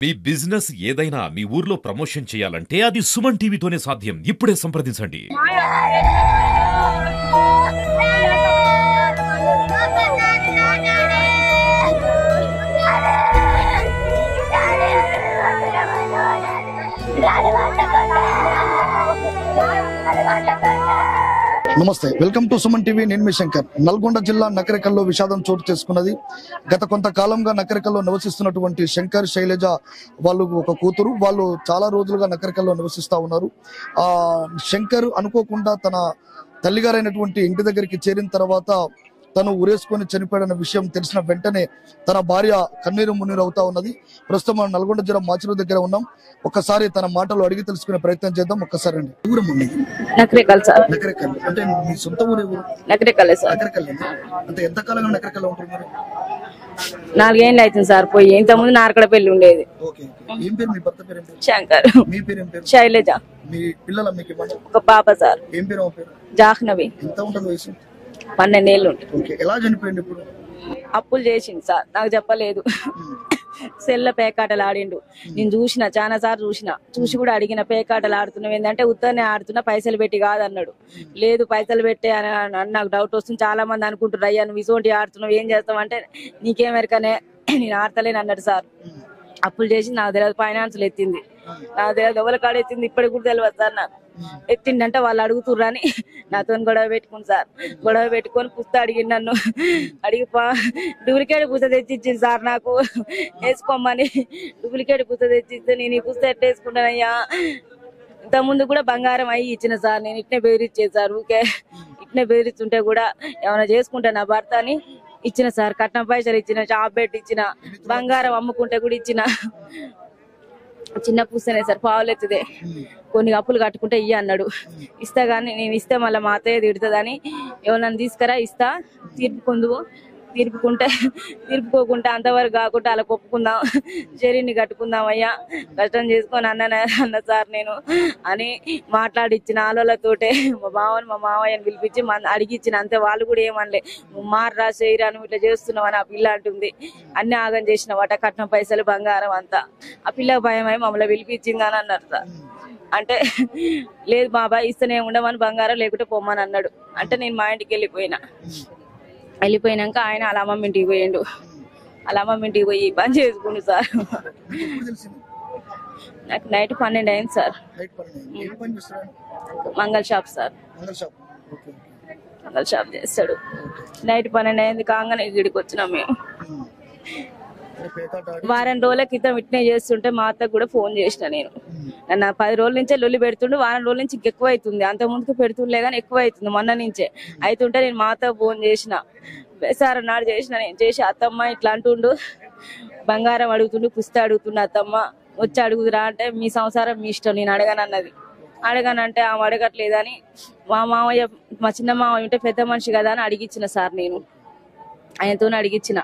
మీ business ఏదైనా మీ ఊర్లో promotion చేయాలంటే అది సుమన్ టీవీతోనే సాధ్యం. ఇప్పుడే సంప్రదించండి. నమస్తే, వెల్కమ్ టు సుమన్ టీవీ. నేను మీ శంకర్. నల్గొండ జిల్లా నకరికల్లో విషాదం చోటు చేసుకున్నది. గత కొంతకాలంగా నకరికల్లో నివసిస్తున్నటువంటి శంకర్, శైలజ వాళ్ళు ఒక కూతురు. వాళ్ళు చాలా రోజులుగా నకరికల్లో నివసిస్తా ఉన్నారు. శంకర్ అనుకోకుండా తన తల్లిగారైనటువంటి ఇంటి దగ్గరికి చేరిన తర్వాత తను ఉరేసుకొని చనిపోయిన విషయం తెలిసిన వెంటనే తన భార్య కన్నీరు మున్నీరు అవుతా ఉన్నది. ప్రస్తుతం మనం నల్గొండ జిల్లా మాచిరు దగ్గర ఉన్నాం. ఒక్కసారి తన మాటలు అడిగి తెలుసుకునే ప్రయత్నం చేద్దాం. ఒక్కసారి అండి. నకరికల్ సార్. నకరికల్ అంటే మీ సొంత ఊరు? నకరికల్లే సార్. నకరికల్ అంటే ఎంత కాలంగా నకరికల్లో ఉంటున్నారు? 4 ఏళ్ళు అవుతుంది సార్ పోయి. ఇంత ముందు నారకడ పెళ్లి ఉండేది. ఏం పేరు మీ భర్త పేరు? శంకర్. మీ పేరు ఏం పేరు? శైలజ. మీ పిల్లల మీకు ఒక పాప సార్. ఏం పేరు? జాహ్నవి. ఎంత ఉంటుంది వయసు? 12 ఏళ్ళు ఉంటుంది. ఎలా చనిపోయింది ఇప్పుడు? అప్పులు చేసింది సార్, నాకు చెప్పలేదు. సెల్ల పేకాటలు ఆడిండు. నేను చాలా సార్లు చూసి కూడా అడిగిన, పేకాటలు ఆడుతున్నావు ఏంటంటే ఉత్తనే ఆడుతున్నా, పైసలు పెట్టి కాదన్నాడు. లేదు పైసలు పెట్టే అని నాకు డౌట్ వస్తుంది. చాలా మంది అనుకుంటున్నారు, అయ్యా నువ్వు ఇసోంటి ఆడుతున్నావు ఏం చేస్తావు అంటే నీకేమెరకనే నేను ఆడతలేను అన్నాడు సార్. అప్పులు చేసి నాకు తెలియదు, ఫైనాన్స్లు ఎత్తింది నాకు తెలియదు, ఎవరి కాడ ఎత్తింది ఇప్పటికి కూడా తెలియదు సార్. నాకు ఎత్తిండంటే వాళ్ళు అడుగుతుర్రని నాతో గొడవ పెట్టుకుని సార్. గొడవ పెట్టుకొని పుస్త అడిగింది నన్ను. అడిగి డూప్లికేట్ పుస్త తెచ్చిచ్చింది సార్ నాకు వేసుకోమని. డూప్లికేట్ పుస్త తెచ్చిస్తే నేను ఈ పుస్త ఎట్లా వేసుకుంటానయ్యా. ఇంత ముందు కూడా బంగారం అయ్యి ఇచ్చిన సార్. నేను ఇట్నే బెదిరించేది సార్. ఊకే ఇట్నే బెదిరిస్తుంటే కూడా ఏమైనా చేసుకుంటా నా భర్త అని ఇచ్చిన సార్. కట్నం పైసలు ఇచ్చిన, షాప్ పెట్టి ఇచ్చిన, బంగారం అమ్ముకుంటే కూడా ఇచ్చిన. చిన్న పూస్తేనే సార్, పావులెత్తుదే. కొన్ని అప్పులు కట్టుకుంటే ఇయ్య అన్నాడు. ఇస్తా గానీ నేను ఇస్తే మళ్ళీ మా అత్తయ్య తిడుతుందని ఎవరన్నా తీసుకురా ఇస్తా, తీర్పుకోకుంటే అంతవరకు కాకుండా అలా ఒప్పుకుందాం, చెరిని కట్టుకుందాం అయ్యా, కష్టం చేసుకొని అన్న సార్ నేను అని మాట్లాడిచ్చిన. ఆలోలతోటే మా మామయ్యని పిలిపించి అడిగిచ్చిన. అంతే. వాళ్ళు కూడా ఏమనలే, నువ్వు మారరా చేయరా నువ్వు ఇట్లా చేస్తున్నావు అని ఆ పిల్ల అంటుంది. అన్ని ఆగం చేసినవాట, కట్నం పైసలు బంగారం అంతా. ఆ పిల్ల భయం అయి మమ్మల్ని పిలిపించింది అని అన్నారు సార్. అంటే లేదు బాబాయ్ ఇస్తేనే ఉండమని బంగారం లేకుంటే పొమ్మని అన్నాడు. అంటే నేను మా ఇంటికి వెళ్ళిపోయినాక ఆయన అలా అమ్మమ్మ ఇంటికి పోయిండు. అలా అమ్మమ్మ ఇంటికి పోయి పని చేసుకుండు సార్. నాకు నైట్ 12 అయింది సార్. మంగళ షాప్ సార్. మంగళ షాప్ చేస్తాడు. నైట్ 12 అయింది కాగానే ఇక్కడికి వచ్చినాం మేము. వారం రోజుల క్రితం ఇట్నే చేస్తుంటే మా అత్తకు కూడా ఫోన్ చేసిన నేను. నన్ను 10 రోజుల నుంచే లొల్లి పెడుతుండు. వారం రోజుల నుంచి ఇంకెక్కువ అవుతుంది. అంత ముందుకు పెడుతుండలే కానీ ఎక్కువ అవుతుంది. మొన్న నుంచే అవుతుంటే నేను మా అత్తకు ఫోన్ చేసిన. సార్ నాడు నేను చేసి అత్తమ్మ ఇట్లా అంటుండు, బంగారం అడుగుతుండు, పుస్తక అడుగుతుండు, అత్తమ్మ వచ్చి అడుగుదురా అంటే మీ సంసారం మీ ఇష్టం, నేను అడగానన్నది. అడగానంటే ఆమె అడగట్లేదని మా చిన్న మామయ్య ఉంటే పెద్ద మనిషి కదా అని అడిగిచ్చిన సార్. నేను ఆయనతో అడిగిచ్చిన.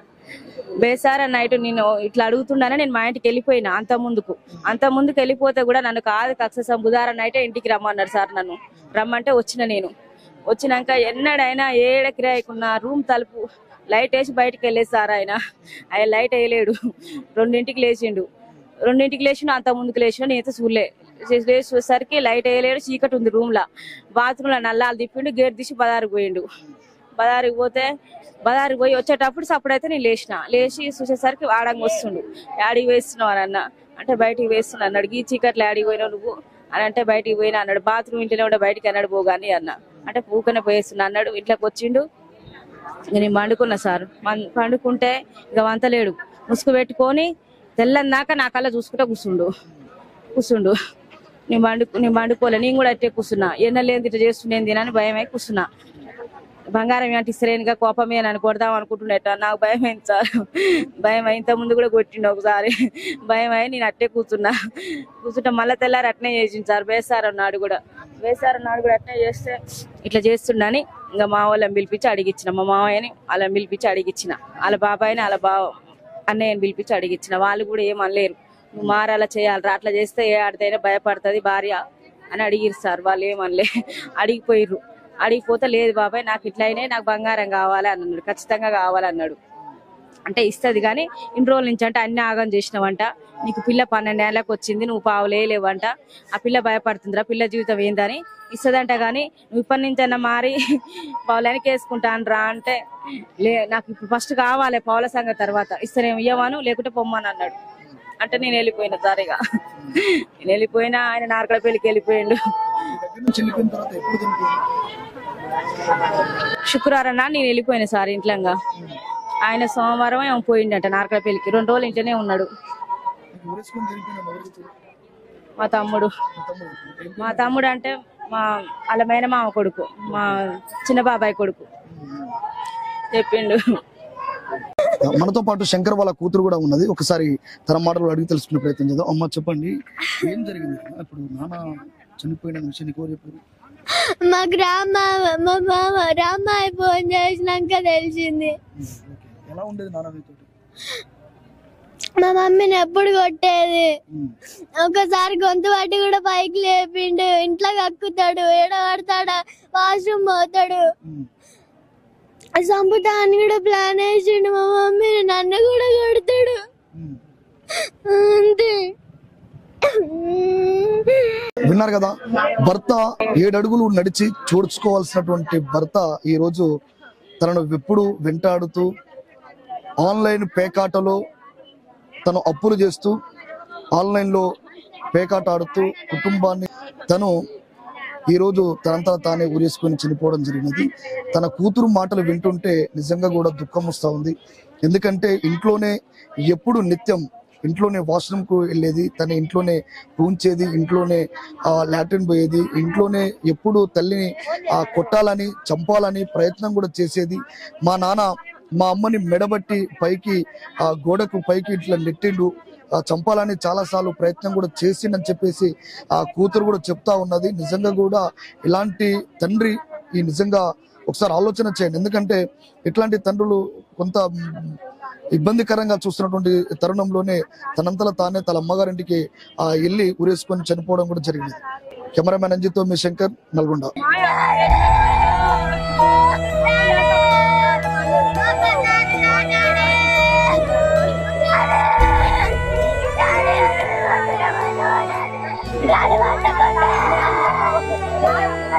బేసారా నైట్ నేను ఇట్లా అడుగుతుండనే నేను మా ఇంటికి వెళ్ళిపోయినా. అంత ముందుకు వెళ్ళిపోతే కూడా నన్ను కాదు కక్ష బుధవారం నైటే ఇంటికి రమ్మన్నాడు సార్. నన్ను రమ్మంటే నేను వచ్చినాక ఎన్నడైనా ఏడ కిరాయికున్న రూమ్ తలుపు లైట్ వేసి బయటకు వెళ్ళేది సార్. ఆయన లైట్ వేయలేడు. 2ంటికి లేచిండు. అంత ముందుకు లేచిండు. నేనైతే చూసేసరికి లైట్ వేయలేడు, చీకటి ఉంది రూమ్ లా. బాత్రూమ్ లో నల్లాలు తిప్పిండు, గేట్ తీసి బజారుకు పోయిండు. బజారుకు పోయి వచ్చేటప్పుడు సప్పుడైతే నేను లేచి చూసేసరికి ఆడంగా వస్తుండు. యాడికి వేస్తున్నావు అని అన్న. అంటే బయటికి వేస్తున్నా అన్నాడు. ఈ చీకట్లో యాడికి పోయినావు నువ్వు అని అంటే బయటికి పోయినా అన్నాడు. బాత్రూమ్ ఇంట్లోనే ఉండే బయటికి అన్నాడు పోగాని అన్న. అంటే పూకనే పోయేస్తున్నా అన్నాడు. ఇంట్లోకి వచ్చిండు. నేను పండుకున్నా సార్. పండుకుంటే ఇక వంతలేడు. ముసుగు పెట్టుకొని తెల్లందాకా నా కళ్ళ చూసుకుంటా కూర్చుండు. నేను పండుకోలే. నేను కూడా అట్టే కూర్చున్నా. ఎన్నలేంది ఇట్లా చేస్తుండేంది అని భయమై కూర్చున్నా. బంగారం అంటే ఇస్తలేనుగా కోపమే నన్ను కొడదాం అనుకుంటున్నట్ట. నాకు భయం అయింది సార్. భయం అయి ఇంత ముందు కూడా కొట్టిండు ఒకసారి. భయం అయి నేను అట్టే కూర్చుంటే మళ్ళీ తెల్లారి అట్నే చేసింది సార్. బేసారం నాడు కూడా అట్నే చేస్తే ఇట్లా చేస్తుండని ఇంకా మా వాళ్ళని పిలిపించి అడిగిచ్చిన. మా మామయ్యని అలా పిలిపించి అడిగిచ్చిన. వాళ్ళ బాబాయిని అన్నయ్యని పిలిపించి అడిగిచ్చిన. వాళ్ళు కూడా ఏమనలేరు, నువ్వు మారాలా చేయాలరా, అట్లా చేస్తే ఏ ఆడితేనే భయపడుతుంది భార్య అని అడిగిరు సార్. వాళ్ళు ఏమనలే. అడిగిపోతే లేదు బాబాయ్ నాకు ఇట్లా అయినాయి, నాకు బంగారం కావాలి అన్నాడు. ఖచ్చితంగా కావాలన్నాడు. అంటే ఇస్తుంది కానీ ఇన్ని రోజుల నుంచి అంటే అన్ని ఆగం చేసినావంట, నీకు పిల్ల 12 ఏళ్ళకి వచ్చింది, నువ్వు పావులేవంట, ఆ పిల్ల భయపడుతుందిరా, పిల్ల జీవితం ఏందని ఇస్తుందంట. కానీ నువ్వు ఇప్పటి నుంచి అన్న మారి పావులానికి వేసుకుంటాను రా అంటే, నాకు ఇప్పుడు ఫస్ట్ కావాలి పావుల సంగతి, తర్వాత ఇస్తేనేమో ఇయ్యవాను లేకుంటే పొమ్మని అన్నాడు. అంటే నేను వెళ్ళిపోయిన దారిగా, నేను వెళ్ళిపోయినా, ఆయన నార్కలపల్లికి వెళ్ళిపోయిండు. శుక్రవారం నాడు నేను వెళ్ళిపోయినా సార్ ఇంట్లోగా. ఆయన సోమవారం ఏమో పోయిండట నార్కలపల్లికి, 2 రోజులు ఇంట్లోనే ఉన్నాడు. మా తమ్ముడు అంటే మా అలమైన మామ కొడుకు, మా చిన్న బాబాయ్ కొడుకు చెప్పిండు. మనతో పాటు శంకర్ వాళ్ళ కూతురు కూడా ఉన్నది, ఒకసారి తన మాటలు అడిగి తెలుసుకునే ప్రయత్నం చేద్దాం. అమ్మ చెప్పండి, ఏం జరిగింది? ఇప్పుడు నాన్న చనిపోయిన విషయం నీకు చెప్పారు? మాకు మా మామ రామాయ ఫోన్ చేసినాక తెలిసింది. ఎలా ఉండేది నాన్న మీతో? మా మమ్మీని ఎప్పుడు కొట్టేది, ఒకసారి గొంతు పట్టి కూడా పైకి లేపిండు, ఇంట్లో కక్కుతాడు, ఏడబడతాడు, వాష్రూమ్ పోతాడు, చంపుతా అని కూడా ప్లాన్ వేసిండు. మా మమ్మీ నన్ను కూడా కొడతాడు అంతే. విన్నారు కదా, భర్త 7 అడుగులు నడిచి చూడ్చుకోవాల్సినటువంటి భర్త ఈ రోజు తనను ఎప్పుడు వెంటాడుతూ ఆన్లైన్ పేకాటలో తను అప్పులు చేస్తూ ఆన్లైన్లో పేకాట ఆడుతూ కుటుంబాన్ని తను ఈరోజు తనంతా తానే ఉరేసుకొని చనిపోవడం జరిగినది. తన కూతురు మాటలు వింటుంటే నిజంగా కూడా దుఃఖం వస్తూ ఉంది. ఎందుకంటే ఇంట్లోనే ఎప్పుడు నిత్యం ఇంట్లోనే వాష్రూమ్కు వెళ్ళేది, తన ఇంట్లోనే పూంచేది, ఇంట్లోనే లాట్రిన్ పోయేది, ఇంట్లోనే ఎప్పుడు తల్లిని కొట్టాలని చంపాలని ప్రయత్నం కూడా చేసేది. మా నాన్న మా అమ్మని మెడబట్టి పైకి గోడకు పైకి ఇట్లా నెట్టిండు, చంపాలని చాలాసార్లు ప్రయత్నం కూడా చేసిండని చెప్పేసి ఆ కూతురు కూడా చెప్తా ఉన్నది. నిజంగా కూడా ఇలాంటి తండ్రి ఈ నిజంగా ఒకసారి ఆలోచన చేయండి. ఎందుకంటే ఇట్లాంటి తండ్రులు కొంత ఇబ్బందికరంగా చూస్తున్నటువంటి తరుణంలోనే తనంతలా తానే తన అమ్మగారింటికి వెళ్ళి ఉరేసుకొని చనిపోవడం కూడా జరిగింది. కెమెరామెన్ అంజిత్తో మీ శంకర్, నల్గొండ.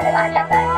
Gracias.